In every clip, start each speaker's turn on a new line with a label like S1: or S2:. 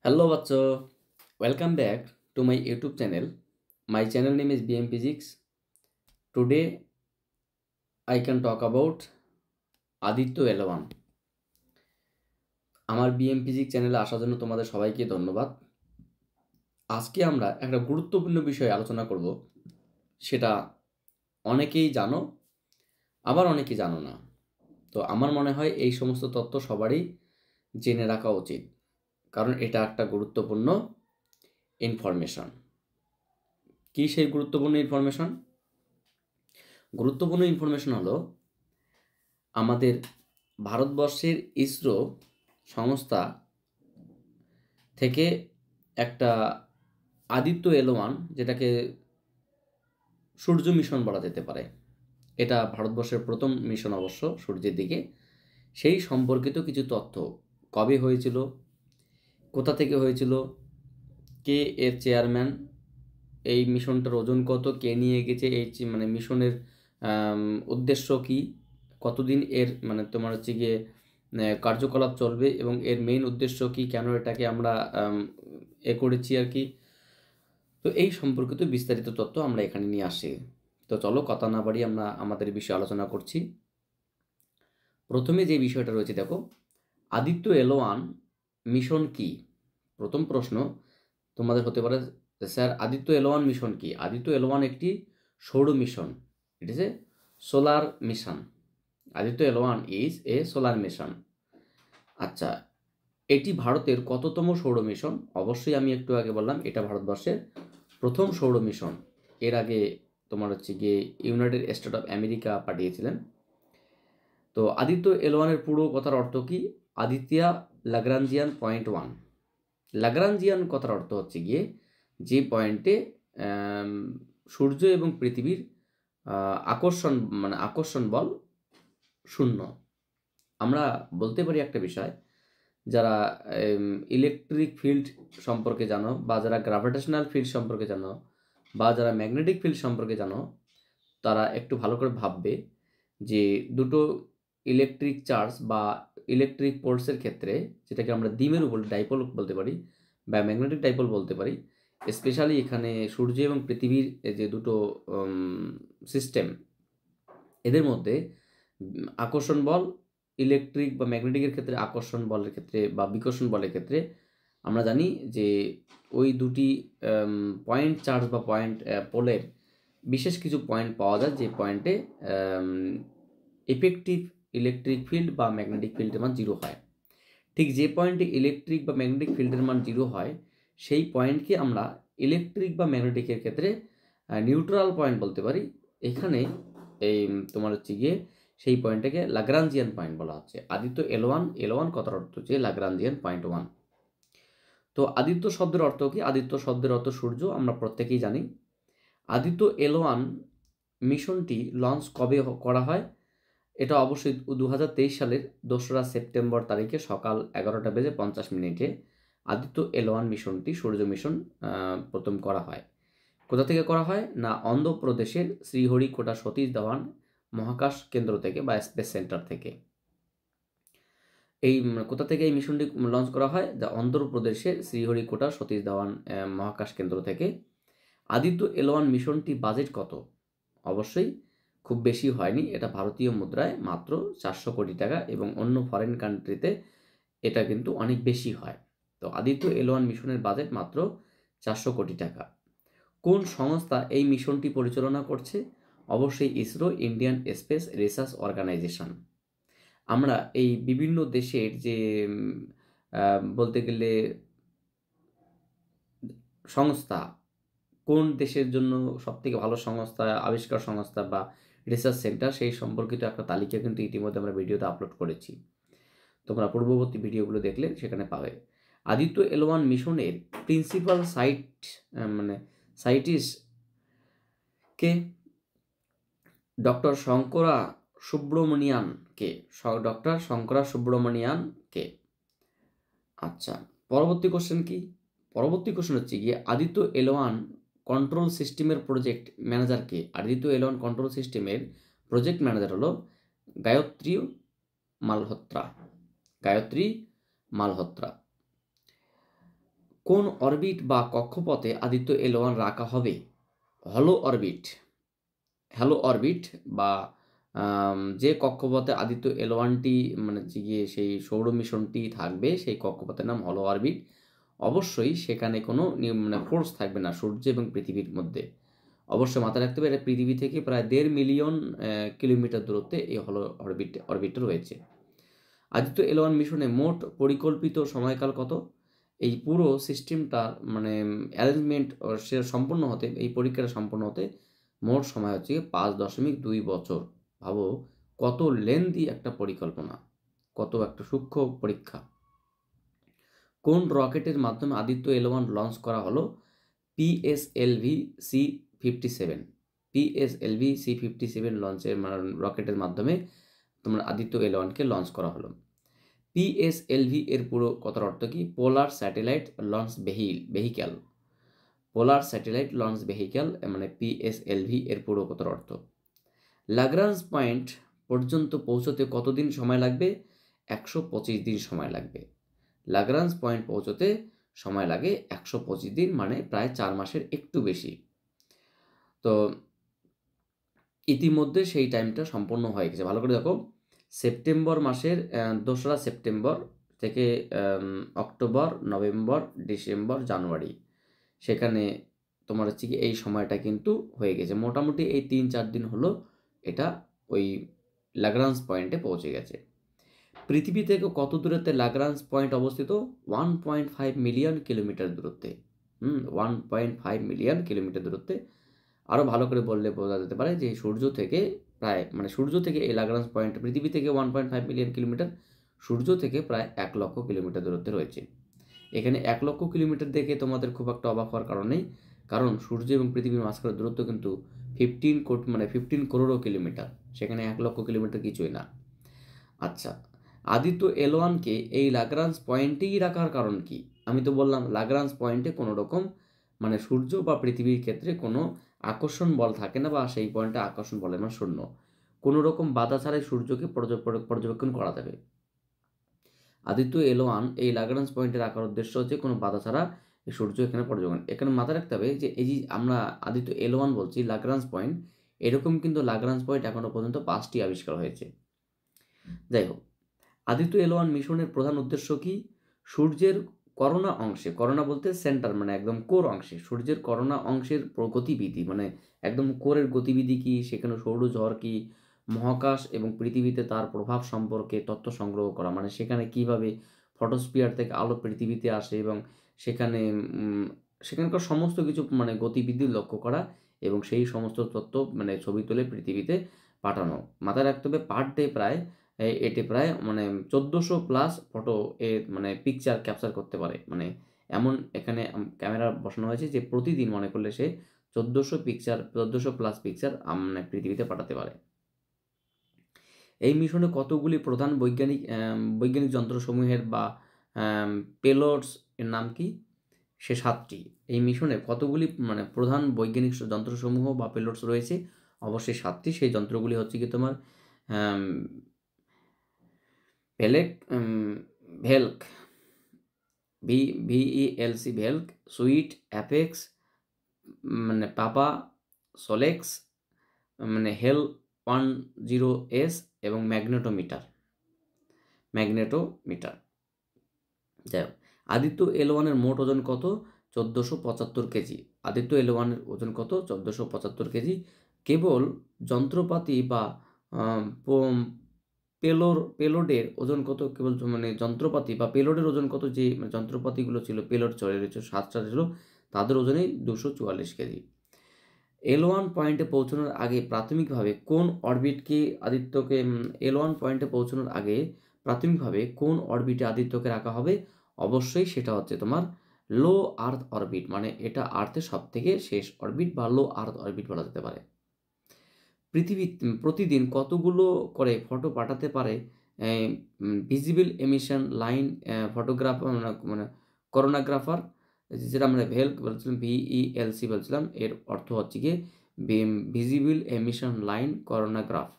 S1: Hello, Vacho. Welcome back to my YouTube channel. My channel name is BM Physics. Today, I can talk about Aditya L one. আমার BM physics চ্যানেলে আসার জন্য তোমাদের সবাইকে ধন্যবাদ। আজকে আমরা একটা গুরুত্বপূর্ণ বিষয়ে আলোচনা করব। সেটা অনেকেই জানো, আবার অনেকেই জানো না। তো আমার মনে হয় এই সমস্ত তথ্য সবারই জেনে রাখা উচিত, কারণ এটা একটা গুরুত্বপূর্ণ ইনফরমেশন। কি সেই গুরুত্বপূর্ণ ইনফরমেশন? গুরুত্বপূর্ণ ইনফরমেশন হলো আমাদের ভারতবর্ষের ইসরো সংস্থা থেকে একটা আদিত্য এল ওয়ান, যেটাকে সূর্য মিশন বলা যেতে পারে, এটা ভারতবর্ষের প্রথম মিশন অবশ্য সূর্যের দিকে, সেই সম্পর্কিত কিছু তথ্য, কবে হয়েছিল, কোথা থেকে হয়েছিল, কে এর চেয়ারম্যান, এই মিশনটার ওজন কত, কে নিয়ে গেছে, এই মিশনের উদ্দেশ্য কি, কতদিন এর তোমার হচ্ছে গিয়ে কার্যকলাপ চলবে এবং এর মেইন উদ্দেশ্য কি, কেন এটাকে আমরা করেছি আর কি। তো এই সম্পর্কিত বিস্তারিত তথ্য আমরা এখানে নিয়ে আসি। তো চলো কথা না বাড়ি আমরা আমাদের বিষয়ে আলোচনা করছি। প্রথমে যে বিষয়টা রয়েছে দেখো, আদিত্য এল ওয়ান মিশন কি। প্রথম প্রশ্ন তোমাদের হতে পারে, sir Aditya L one mission কি? আদিত্য এল ওয়ান একটি সৌর mission. It is a solar mission. Aditya L one is a solar mission. আচ্ছা, এটি ভারতের কততম সৌর মিশন? অবশ্যই আমি একটু আগে বললাম এটা ভারতবর্ষের প্রথম সৌর মিশন। এর আগে তোমার হচ্ছে গিয়ে ইউনাইটেড স্টেট অফ আমেরিকা পাঠিয়েছিলেন। তো আদিত্য এল ওয়ানের পুরো কথার অর্থ কি? Aditya Lagrangian point one. Lagrangian কথার অর্থ হচ্ছে গিয়ে যে পয়েন্টে সূর্য এবং পৃথিবীর আকর্ষণ বল শূন্য। আমরা বলতে পারি একটা বিষয়, যারা ইলেকট্রিক ফিল্ড সম্পর্কে জানো, বা যারা গ্র্যাভিটেশনাল ফিল্ড সম্পর্কে জানো, বা যারা ম্যাগনেটিক ফিল্ড সম্পর্কে জানো, তারা একটু ভালো করে ভাববে যে দুটো ইলেকট্রিক চার্জ বা ইলেকট্রিক পোলসের ক্ষেত্রে, যেটাকে আমরা দ্বিমেরু ডাইপোল বলতে পারি বা ম্যাগনেটিক ডাইপোল বলতে পারি, স্পেশালি এখানে সূর্য এবং পৃথিবীর যে দুটো সিস্টেম, এদের মধ্যে আকর্ষণ বল, ইলেকট্রিক বা ম্যাগনেটিকের ক্ষেত্রে আকর্ষণ বলের ক্ষেত্রে বা বিকর্ষণ বলের ক্ষেত্রে আমরা জানি যে ওই দুটি পয়েন্ট চার্জ বা পয়েন্ট পোলের বিশেষ কিছু পয়েন্ট পাওয়া যায়, যে পয়েন্টে এফেক্টিভ ইলেকট্রিক ফিল্ড বা ম্যাগনেটিক ফিল্ডের মান জিরো হয়। ঠিক যে পয়েন্টে ইলেকট্রিক বা ম্যাগনেটিক ফিল্ডের মান জিরো হয়, সেই পয়েন্টকে আমরা ইলেকট্রিক বা ম্যাগনেটিকের ক্ষেত্রে নিউট্রাল পয়েন্ট বলতে পারি। এখানে এই তোমার হচ্ছে গিয়ে সেই পয়েন্টটাকে লাগরাঞ্জিয়ান পয়েন্ট বলা হচ্ছে। আদিত্য এল ওয়ান কথার অর্থ হচ্ছে লাগরাঞ্জিয়ান পয়েন্ট ওয়ান। তো আদিত্য শব্দের অর্থ কি? আদিত্য শব্দের অর্থ সূর্য, আমরা প্রত্যেকেই জানি। আদিত্য এল ওয়ান মিশনটি লঞ্চ কবে করা হয়? এটা অবশ্যই 2023 সালের 2রা সেপ্টেম্বর তারিখে সকাল 11:50 আদিত্য এল ওয়ান মিশনটি, সূর্য মিশন, প্রথম করা হয়। কোথা থেকে করা হয় না, অন্ধ্রপ্রদেশের শ্রীহরিকোটা সতীশ ধাওয়ান মহাকাশ কেন্দ্র থেকে বা স্পেস সেন্টার থেকে। এই কোথা থেকে এই মিশনটি লঞ্চ করা হয়? যা অন্ধ্রপ্রদেশের শ্রীহরিকোটা সতীশ ধাওয়ান মহাকাশ কেন্দ্র থেকে। আদিত্য এল ওয়ান মিশনটি বাজেট কত? অবশ্যই খুব বেশি হয়নি, এটা ভারতীয় মুদ্রায় মাত্র 400 কোটি টাকা, এবং অন্য ফরেন কান্ট্রিতে এটা কিন্তু অনেক বেশি হয়। তো আদিত্য এল ওয়ান মিশনের বাজেট মাত্র 400 কোটি টাকা। কোন সংস্থা এই মিশনটি পরিচালনা করছে? অবশ্যই ISRO, Indian space research organisation. আমরা এই বিভিন্ন দেশের যে বলতে গেলে সংস্থা, কোন দেশের জন্য সবথেকে ভালো সংস্থা, আবিষ্কার সংস্থা বা রিসার্চ সেন্টার, সেই সম্পর্কিত একটা তালিকা কিন্তু ইতিমধ্যে আমরা ভিডিওতে আপলোড করেছি। তোমরা পূর্ববর্তী ভিডিওগুলো দেখলে সেখানে পাবে। আদিত্য এল ওয়ান মিশনের প্রিন্সিপাল সাইন্টিস্ট কে? ডক্টর শঙ্করা সুব্রমণিয়ান কে? ডক্টর শঙ্করা সুব্রমণিয়ান কে? আচ্ছা, পরবর্তী কোশ্চেন কি? পরবর্তী কোশ্চেন হচ্ছে গিয়ে আদিত্য এল ওয়ান কন্ট্রোল সিস্টেমের প্রজেক্ট ম্যানেজার কে? আদিত্য এল ওয়ান কন্ট্রোল সিস্টেমের প্রজেক্ট ম্যানেজার হলো গায়ত্রী মালহোত্রা। গায়ত্রী মালহোত্রা। কোন অরবিট বা কক্ষপথে আদিত্য এল1 রাখা হবে? হলো অরবিট বা যে কক্ষপথে আদিত্য এল1টি মানে যে গিয়ে সেই সৌর মিশনটি থাকবে সেই কক্ষপথের নাম হলো অরবিট। অবশ্যই সেখানে কোনো মানে ফোর্স থাকবে না সূর্য এবং পৃথিবীর মধ্যে। অবশ্যই মাথায় রাখতে হবে এটা পৃথিবী থেকে প্রায় 1.5 মিলিয়ন কিলোমিটার দূরত্বে এই হলো অরবিটটা রয়েছে। আদিত্য এল1 মিশনে মোট পরিকল্পিত সময়কাল কত? এই পুরো সিস্টেমটার মানে অ্যারেঞ্জমেন্ট সে সম্পূর্ণ হতে এই পরীক্ষাটা সম্পন্ন হতে মোট সময় হচ্ছে 5.2 বছর। ভাবো কত লেন্দি একটা পরিকল্পনা, কত একটা সূক্ষ্ম পরীক্ষা। কোন রকেটের মাধ্যমে আদিত্য এল1 লঞ্চ করা হলো? পিএসএলভি C57 পিএসএলভি C57 লঞ্চের রকেটের মাধ্যমে তোমার আদিত্য এল1কে লঞ্চ করা হলো। পিএসএলভি এর পুরো কথার অর্থ কি? Polar satellite launch vehicle. Polar satellite launch vehicle মানে পিএসএলভি এর পুরো কথার অর্থ। লাগরাঞ্জ পয়েন্ট পর্যন্ত পৌঁছতে কতদিন সময় লাগবে? 125 দিন সময় লাগবে। লাগরাঞ্জ পয়েন্ট পৌঁছতে সময় লাগে 125 দিন, মানে প্রায় 4 মাসের একটু বেশি। তো ইতিমধ্যে সেই টাইমটা সম্পন্ন হয়ে গেছে। ভালো করে দেখো, সেপ্টেম্বর মাসের 2রা সেপ্টেম্বর থেকে অক্টোবর, নভেম্বর, ডিসেম্বর, জানুয়ারি, সেখানে তোমার হচ্ছে কি এই সময়টা কিন্তু হয়ে গেছে। মোটামুটি এই 3-4 দিন হলো এটা ওই লাগরাঞ্জ পয়েন্টে পৌঁছে গেছে। পৃথিবী থেকে কত দূরত্বে লাগরাঞ্জ পয়েন্ট অবস্থিত? 1.5 মিলিয়ন কিলোমিটার দূরত্বে। 1.5 মিলিয়ন কিলোমিটার দূরত্বে। আরও ভালো করে বললে বোঝা যেতে পারে যে সূর্য থেকে প্রায় মানে সূর্য থেকে এই লাগরাঞ্জ পয়েন্ট পৃথিবী থেকে 1.5 মিলিয়ন কিলোমিটার, সূর্য থেকে প্রায় 1 লক্ষ কিলোমিটার দূরত্বে রয়েছে। এখানে 1 লক্ষ কিলোমিটার দেখে তোমাদের খুব একটা অবাক হওয়ার কারণ নেই, কারণ সূর্য এবং পৃথিবীর মাঝখানের দূরত্ব কিন্তু 15 করোড় কিলোমিটার, সেখানে 1 লক্ষ কিলোমিটার কিছুই না। আচ্ছা, আদিত্য এল1কে এই লাগরাঞ্জ পয়েন্টেই রাখার কারণ কি? আমি তো বললাম লাগরাঞ্জ পয়েন্টে কোনো রকম মানে সূর্য বা পৃথিবীর ক্ষেত্রে কোনো আকর্ষণ বল থাকে না, বা সেই পয়েন্টে আকর্ষণ বলের মান শূন্য। কোনো রকম বাধা ছাড়াই সূর্যকে পর্যবেক্ষণ করা যাবে। আদিত্য এল1 এই লাগরাঞ্জ পয়েন্টে রাখার উদ্দেশ্য হচ্ছে কোনো বাধা ছাড়া সূর্য এখানে পর্যবেক্ষণ। এখানে মাথায় রাখতে হবে যে এই যে আমরা আদিত্য এল1 বলছি লাগরাঞ্জ পয়েন্ট, এরকম কিন্তু লাগরাঞ্জ পয়েন্ট এখনো পর্যন্ত 5টি আবিষ্কার হয়েছে। যাই হোক, আদিত্য এল1 মিশনের প্রধান উদ্দেশ্য কি? সূর্যের করোনা অংশে, করোনা বলতে সেন্টার মানে একদম কোর অংশে, সূর্যের করোনা অংশের গতিবিধি মানে একদম কোরের গতিবিধি কি, সেখানে সৌরঝড় কি, মহাকাশ এবং পৃথিবীতে তার প্রভাব সম্পর্কে তথ্য সংগ্রহ করা, মানে সেখানে কিভাবে ফটোস্ফিয়ার থেকে আলো পৃথিবীতে আসে এবং সেখানে সেখানকার সমস্ত কিছু মানে গতিবিধি লক্ষ্য করা এবং সেই সমস্ত তথ্য মানে ছবি তুলে পৃথিবীতে পাঠানো। মাথায় রাখতে হবে পার ডে প্রায় এটি প্রায় মানে 1400+ ফটো মানে পিকচার ক্যাপচার করতে পারে। মানে এমন এখানে ক্যামেরা বসানো হয়েছে যে প্রতিদিন মনে করলে সে 1400+ পিকচার মানে পৃথিবীতে পাঠাতে পারে। এই মিশনে কতগুলি প্রধান বৈজ্ঞানিক যন্ত্রসমূহের বা পেলোডস এর নাম কি? সে 7টি। এই মিশনে কতগুলি মানে প্রধান বৈজ্ঞানিক যন্ত্রসমূহ বা পেলোডস রয়েছে? অবশ্যই 7টি। সেই যন্ত্রগুলি হচ্ছে কি তোমার ভেলক, VELC ভেলক, সুইট, অ্যাপেক্স মানে পাপা, সোলেক্স মানে হেল 10S এবং ম্যাগনেটোমিটার। যাই হোক, আদিত্য এল1 এর মোট ওজন কত? 1475 কেজি। আদিত্য এল1 এর ওজন কত? 1475 কেজি। কেবল যন্ত্রপাতি বা পেলোডের ওজন কত? কেবল মানে যন্ত্রপাতি বা পেলোডের ওজন কত? যে যন্ত্রপাতিগুলো ছিল পেলোড চলে 7টা ছিল, তাদের ওজনই 244 কেজি। এল1 পয়েন্টে পৌঁছানোর আগে প্রাথমিকভাবে কোন অরবিটকে আদিত্যকে এল1 পয়েন্টে পৌঁছানোর আগে প্রাথমিকভাবে কোন অরবিটে আদিত্যকে রাখা হবে? অবশ্যই সেটা হচ্ছে তোমার লো আর্থ অরবিট, মানে এটা আর্থের সব থেকে শেষ অরবিট বা লো আর্থ অরবিট বলা যেতে পারে। পৃথিবী প্রতিদিন কতগুলো করে ফটো পাঠাতে পারে ভিজিবল এমিশন লাইন ফটোগ্রাফার মানে করোনাগ্রাফার, যেটা আমরা ভেলক বলছিলাম, VELC বলছিলাম, এর অর্থ হচ্ছে গিয়ে ভিজিবল এমিশন লাইন করোনাগ্রাফ।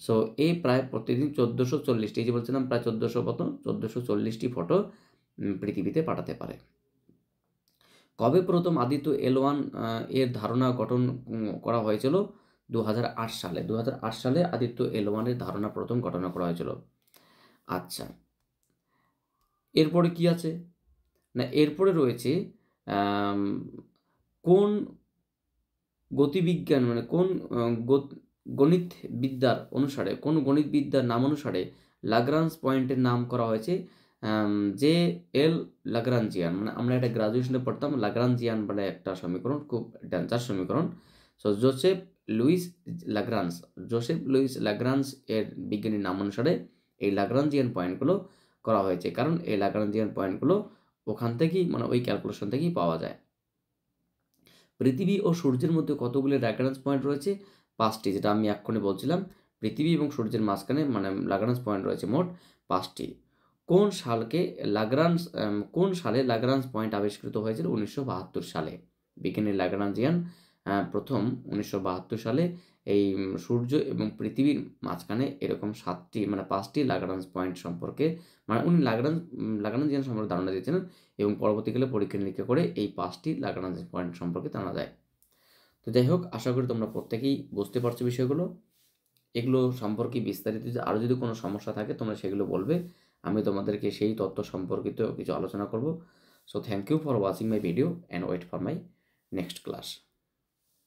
S1: সো এই প্রায় প্রতিদিন 1440টি, যে বলছিলাম প্রায় 1440টি ফটো পৃথিবীতে পাঠাতে পারে। কবে প্রথম আদিত্য L1 এর ধারণা গঠন করা হয়েছিল? 2008 সালে। 2008 সালে আদিত্য L1 এর ধারণা প্রথম গঠন করা হয়েছিল। আচ্ছা, এরপরে কি আছে? না, এরপরে রয়েছে আম কোন গতিবিজ্ঞান মানে কোন গণিতবিদ্যার অনুসারে, কোন গণিতবিদ্যার নাম অনুসারে লাগরাঞ্জ পয়েন্টের নাম করা হয়েছে জে এল লাগরাঞ্জিয়ান। মানে আমরা এটা গ্রাজুয়েশনে পড়তাম, লাগরাঞ্জিয়ান বলে একটা সমীকরণ, খুব ডেঞ্জার সমীকরণ। সো জোসেফ লুইস লাগরাঞ্জ এর বিজ্ঞানীর নাম অনুসারে এই লাগরাঞ্জিয়ান পয়েন্টগুলো করা হয়েছে, কারণ এই লাগরাঞ্জিয়ান পয়েন্টগুলো ওখান থেকেই মানে ওই ক্যালকুলেশন থেকেই পাওয়া যায়। পৃথিবী ও সূর্যের মধ্যে কতগুলি লাগরাঞ্জ পয়েন্ট রয়েছে? 5টি, যেটা আমি এক্ষুনি বলছিলাম। পৃথিবী এবং সূর্যের মাঝখানে মানে লাগরাঞ্জ পয়েন্ট রয়েছে মোট 5টি। কোন সালে লাগরাঞ্জ পয়েন্ট আবিষ্কৃত হয়েছিল? 1972 সালে। বিজ্ঞানী লাগরাঞ্জিয়ান প্রথম 1972 সালে এই সূর্য এবং পৃথিবীর মাঝখানে এরকম 7টি মানে 5টি লাগরাঞ্জ পয়েন্ট সম্পর্কে মানে উনি লাগরাঞ্জিয়ান সম্পর্কে ধারণা দিয়েছিলেন, এবং পরবর্তীকালে পরীক্ষা নিরীক্ষা করে এই 5টি লাগরাঞ্জ পয়েন্ট সম্পর্কে জানা যায়। তো যাই হোক, আশা করি তোমরা প্রত্যেকেই বুঝতে পারছো বিষয়গুলো। এগুলো সম্পর্কে বিস্তারিত আরও যদি কোনো সমস্যা থাকে তোমরা সেগুলো বলবে, আমি তোমাদেরকে সেই তথ্য সম্পর্কিত কিছু আলোচনা করব। So thank you for watching my video and wait for my next class.